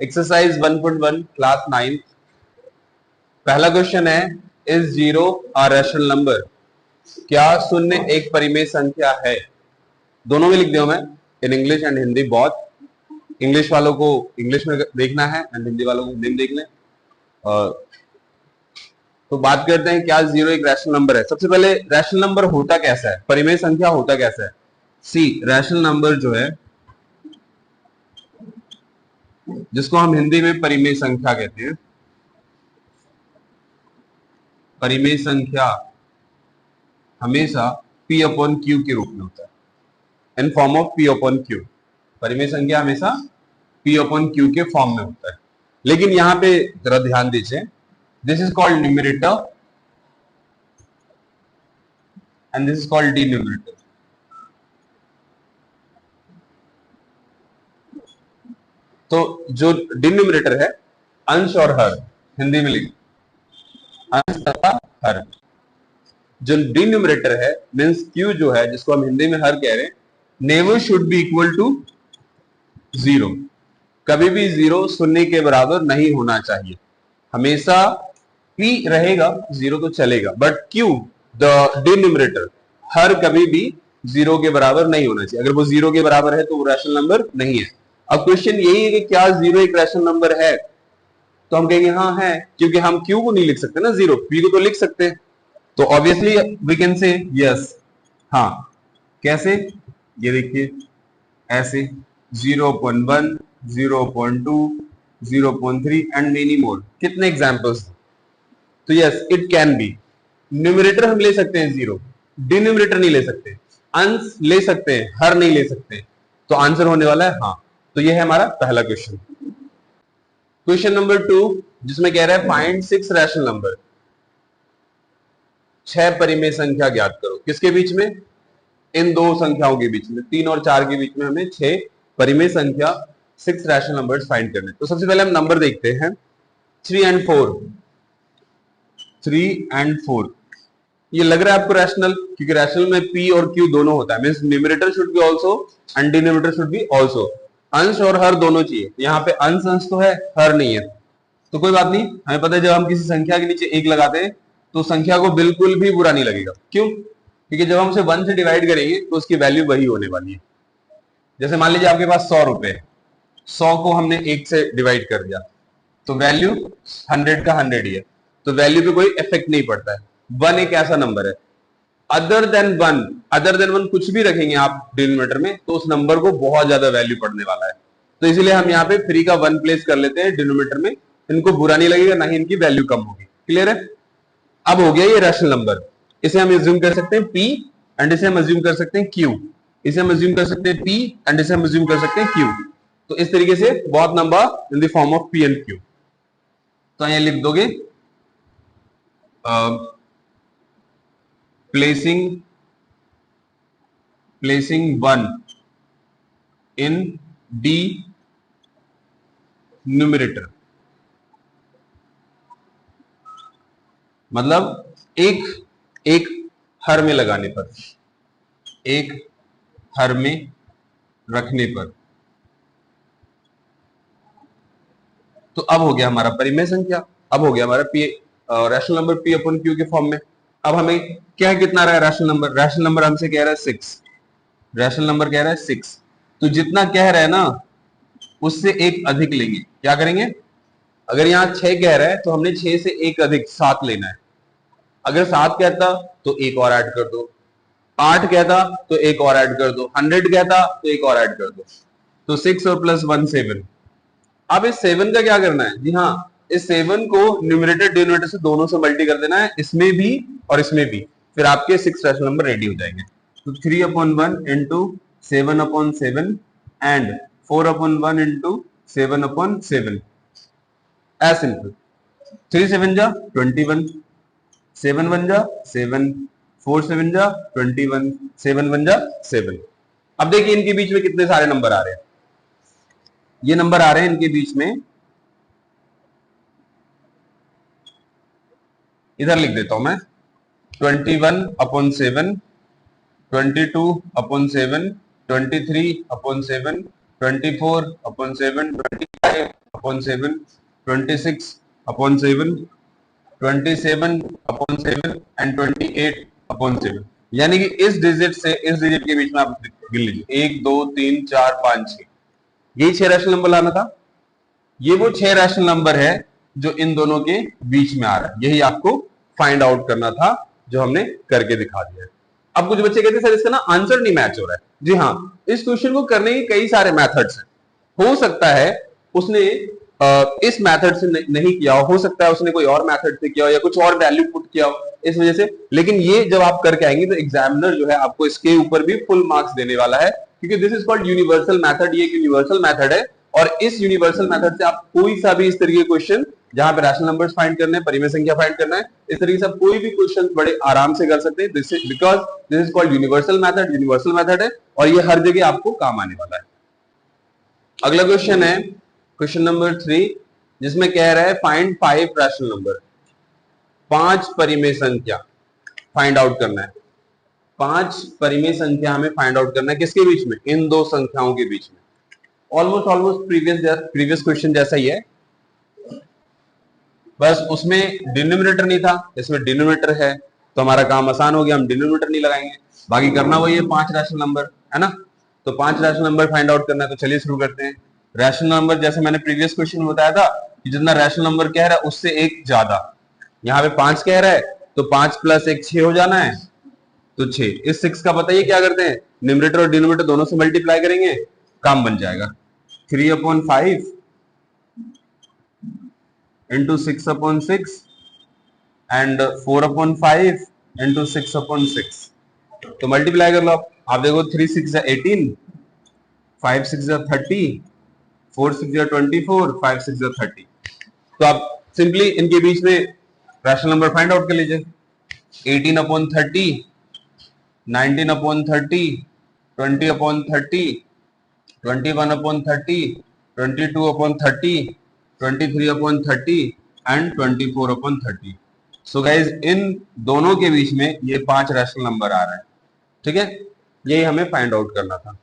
Exercise 1.1 class 9। पहला question है, is zero a rational number? क्या शून्य एक परिमेय संख्या है? दोनों में लिख दिया मैं, in English and Hindi both. English वालों को इंग्लिश में देखना है एंड हिंदी वालों को हिंदी में देख लें। तो बात करते हैं क्या जीरो एक रैशनल नंबर है। सबसे पहले रैशनल नंबर होता कैसा है, परिमेय संख्या होता कैसा है। सी, रैशनल नंबर जो है जिसको हम हिंदी में परिमेय संख्या कहते हैं, परिमेय संख्या हमेशा P अपॉन Q के रूप में होता है, in form of P upon Q। परिमेय संख्या हमेशा P अपॉन Q के फॉर्म में होता है। लेकिन यहां पे जरा ध्यान दीजिए, this is called numerator and this is called denominator. तो जो डिन्यूमरेटर है अंश और हर, हिंदी में लिख अंश तथा हर। जो डिन्यूमरेटर है मींस Q जो है, जिसको हम हिंदी में हर कह रहे हैं, never should be equal to zero. कभी भी जीरो शून्य के बराबर नहीं होना चाहिए। हमेशा P रहेगा, जीरो तो चलेगा, बट Q द डिन्यूमरेटर हर कभी भी जीरो के बराबर नहीं होना चाहिए। अगर वो जीरो के बराबर है तो वो रैशनल नंबर नहीं है। अब क्वेश्चन यही है कि क्या जीरो एक रैशनल नंबर है? तो हम कहेंगे हाँ है, क्योंकि हम Q को नहीं लिख सकते ना, जीरो, P को तो लिख सकते हैं। तो obviously we can say yes. हाँ, कैसे? ये देखिए ऐसे 0.1, 0.2, 0.3 एंड मेनी मोर। कितने एग्जांपल्स? तो yes it can be. Numerator हम ले सकते हैं जीरो, डिन्यूमरेटर नहीं ले सकते। अंश ले सकते हैं, हर नहीं ले सकते। तो आंसर होने वाला है हाँ। तो ये है हमारा पहला क्वेश्चन। क्वेश्चन नंबर 2, जिसमें कह रहा है फाइंड 6 रैशनल नंबर। 6 परिमेय संख्या ज्ञात करो। किसके बीच में? इन दो संख्याओं के बीच में, 3 और 4 के बीच में हमें 6 परिमेय संख्या, 6 रैशनल नंबर्स फाइंड करने। तो सबसे पहले हम नंबर देखते हैं, 3 एंड 4। 3 एंड 4 ये लग रहा है आपको रैशनल, क्योंकि रैशनल में P और Q दोनों होता है, means numerator should be also and denominator should be also. अंश और हर दोनों चाहिए। यहाँ पे अंश अंश तो है, हर नहीं है, तो कोई बात नहीं। हमें पता है जब हम किसी संख्या के नीचे एक लगाते हैं तो संख्या को बिल्कुल भी बुरा नहीं लगेगा। क्यों? क्योंकि जब हम उसे 1 से डिवाइड करेंगे तो उसकी वैल्यू वही होने वाली है। जैसे मान लीजिए आपके पास 100 रुपए है, 100 को हमने 1 से डिवाइड कर दिया तो वैल्यू 100 का 100 ही है, तो वैल्यू पे कोई इफेक्ट नहीं पड़ता है। 1 एक ऐसा नंबर है, अदर देन 1 कुछ भी रखेंगे आप डिनोमिनेटर में तो उस नंबर को बहुत ज्यादा वैल्यू पड़ने वाला है। तो इसलिए हम यहाँ पे 3 का 1 प्लेस कर लेते हैं डिनोमिनेटर में। इनको बुरा नहीं लगेगा, ना ही इनकी वैल्यू कम होगी। क्लियर है? अब हो गया ये रैशनल नंबर। इसे हम अज्यूम कर सकते हैं P एंड इसे हम अज्यूम कर सकते हैं Q। इसे हम अज्यूम कर सकते हैं P एंड इसे हम अज्यूम कर सकते हैं Q। तो इस तरीके से बहुत number in the form of P and Q। तो यहां लिख दोगे प्लेसिंग 1 इन D न्यूमरेटर, मतलब एक हर में लगाने पर, एक हर में रखने पर। तो अब हो गया हमारा परिमेय संख्या, अब हो गया हमारा P rational number P upon Q के फॉर्म में। अब हमें क्या कितना रहा है रैशनल नंबर? रैशनल नंबर हमसे कह रहा है 6। रैशनल नंबर कह रहा है 6। तो जितना कह रहा है ना उससे एक अधिक लेंगे। क्या करेंगे? अगर यहाँ 6 कह रहा है तो हमने 6 से एक अधिक 7 लेना है। अगर 7 कहता तो एक और ऐड कर दो, 8 कहता तो एक और ऐड कर दो, 100 कहता तो एक और ऐड कर दो। तो 6 और प्लस 1 7। अब इस 7 का क्या करना है? जी हाँ, इस 7 को न्यूमरेटर डिनोमिनेटर से दोनों से मल्टी कर देना है, इसमें भी और इसमें भी। फिर आपके 6 रैशनल नंबर रेडी हो जाएंगे। तो 3/1 into 7/7 and 4/1 into 7/7। As simple. 3 7 जा 21, 7 1 जा 7, 4 7 जा 21, 7 1 जा 7। अब देखिए इनके बीच में कितने सारे नंबर आ रहे हैं। ये नंबर आ रहे हैं इनके बीच में, इधर लिख देता हूं मैं, 21/7, 22/7, 23/7, 24/7, 25/7, upon 7, 26 upon 7, 27 upon 7 and 28 upon 7। यानी कि इस डिजिट से इस डिजिट के बीच में आप गिन लीजिए 1 2 3 4 5 6, यही 6 रैशनल नंबर लाना था। ये वो 6 रैशनल नंबर है जो इन दोनों के बीच में आ रहा है, यही आपको फाइंड आउट करना था, जो हमने करके दिखा दिया है। अब कुछ बच्चे कहते हैं सर इसका ना आंसर नहीं मैच हो रहा है। जी हाँ, इस क्वेश्चन को करने के कई सारे मेथड्स हैं। हो सकता है उसने इस मेथड से नहीं किया हो सकता है उसने कोई और मेथड से किया हो या कुछ और वैल्यू पुट किया हो इस वजह से। लेकिन ये जब आप करके आएंगे तो एग्जामिनर जो है आपको इसके ऊपर भी फुल मार्क्स देने वाला है, क्योंकि this is called universal method. ये एक यूनिवर्सल मेथड है और इस यूनिवर्सल मेथड से आप कोई सा भी इस तरीके के क्वेश्चन जहां पे रैशनल नंबर्स फाइंड करने हैं, परिमेय संख्या फाइंड करना है, इस तरीके से आप कोई भी क्वेश्चन बड़े आराम से कर सकते हैं। This is because this is called universal method. Universal method है और ये हर जगह आपको काम आने वाला है। अगला क्वेश्चन है क्वेश्चन नंबर 3, जिसमें कह रहा है फाइंड 5 रैशनल नंबर, 5 परिमेय संख्या फाइंड आउट करना है। 5 परिमेय संख्या हमें फाइंड आउट करना है किसके बीच में? इन दो संख्याओं के बीच में। ऑलमोस्ट प्रीवियस क्वेश्चन जैसा ही है, बस उसमें डिनोमिनेटर नहीं था, इसमें डिनोमिनेटर है तो हमारा काम आसान हो गया, हम डिनोमिनेटर नहीं लगाएंगे। बाकी करना वही है, 5 रैशनल नंबर है ना। तो 5 रैशनल नंबर फाइंड आउट करना है, तो चलिए शुरू करते हैं। रैशनल नंबर जैसे मैंने प्रीवियस क्वेश्चन में बताया था कि जितना रैशनल नंबर कह रहा है उससे एक ज्यादा, यहाँ पे 5 कह रहा है तो 5 प्लस 1 6 हो जाना है, तो 6। इस 6 का बताइए क्या करते हैं, न्यूमरेटर और डिनोमिनेटर दोनों से मल्टीप्लाई करेंगे, काम बन जाएगा। 3/5 into 6/6 and 4/5 into 6/6। तो मल्टीप्लाई कर लो आप देखो 3 6 18, 5 6 30, 4 6 24, 5 6 30। तो आप सिंपली इनके बीच में रैशनल नंबर फाइंड आउट कर लीजिए। 18/30, 19/30, 20/30, 21/30, 22/30, 23/30 एंड 24/30। सो गाइज इन दोनों के बीच में ये 5 रैशनल नंबर आ रहा है, ठीक है। यही हमें फाइंड आउट करना था।